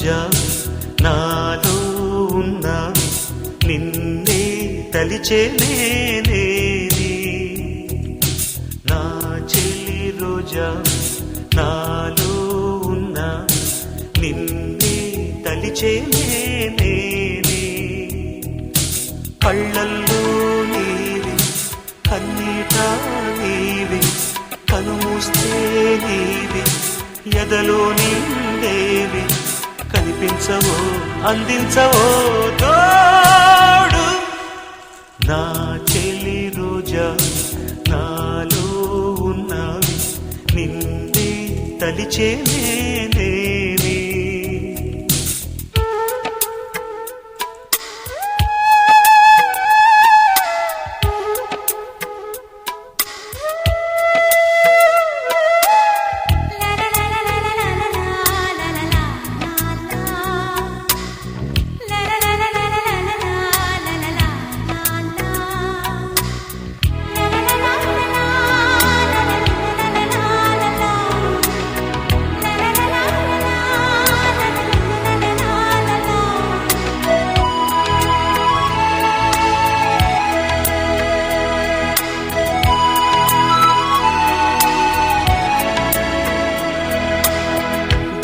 రోజా నాలో ఉన్నావి నిన్నే తలిచే నేనేని నా చెలి రోజా నాలో ఉన్నా నిన్నే తలిచే నేనేని కళ్ళల్లో నీవి కన్నీట నీవి కనుమూస్తే నీవి ఎదలో నిండేవి కనిపించవో అందించవో తోడు నా చెలి రోజా నాలో ఉన్నావి నిన్నే తలిచే నేనేని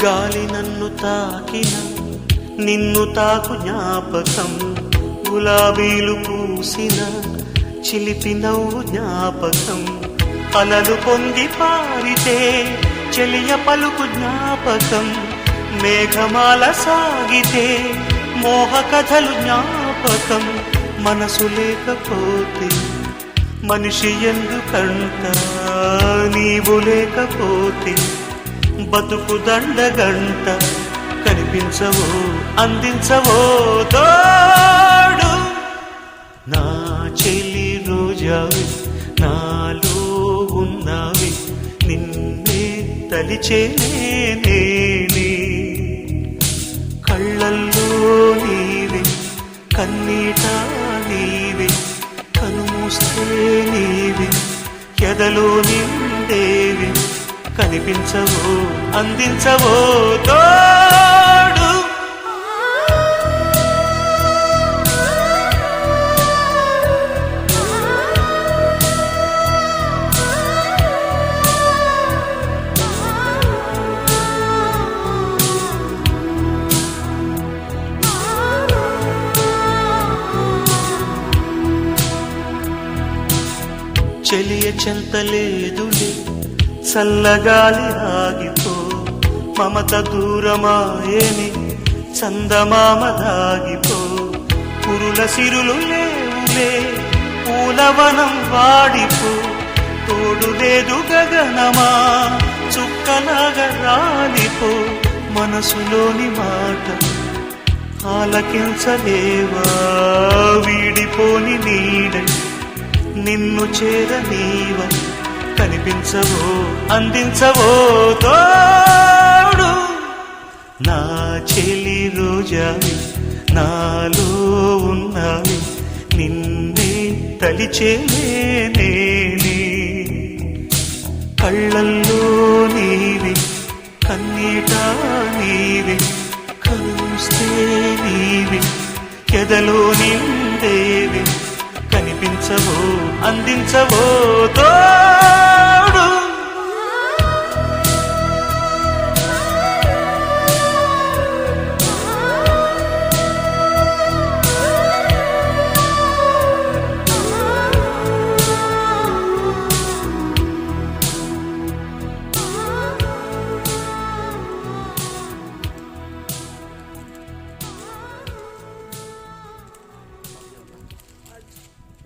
గాలి నన్ను తాకిన నిన్ను తాకు జ్ఞాపకం గులాబీలు పూసిన చిలిపి నవ్వు జ్ఞాపకం అలలు పొంగి పారితే చెలియ పలుకు జ్ఞాపకం మేఘమాల సాగితే మోహ కథలు జ్ఞాపకం మనసు లేకపోతే మనిషి ఎందుకంట నీవు లేకపోతే బతుకు దండగంట కనిపించవో అందించవో తోడు నా చెలి రోజావి నాలో ఉన్నావి నిన్నే తలిచే నేనేని కళ్ళల్లో నీవి కన్నీట నీవి కనుమూస్తే నీవి ఎదలో నిండేవి కనిపించవో అందించవో తోడు చెలియ చెంతలేదులే చల్లగాలి ఆగిపో మమత దూరమాయని చందమామ దాగిపో పురుల సిరులు లేవులే పూలవనం వాడిపో తోడు లేదు గగనమా చుక్కలాగా రాలిపో మనసులోని మాట ఆలకించలేవా వీడిపోని నీడై నిన్ను చేరనీవా కనిపించవో అందించవో తోడు నా చెలి రోజావి నాలో ఉన్నావి నిన్నే తలిచే నేనేని కళ్ళల్లో నీవి కన్నీట నీవి కనుస్తే నీవి ఎదలో నిండేవి కనిపించవో అందించవో తోడు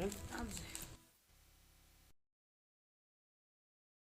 Hmm?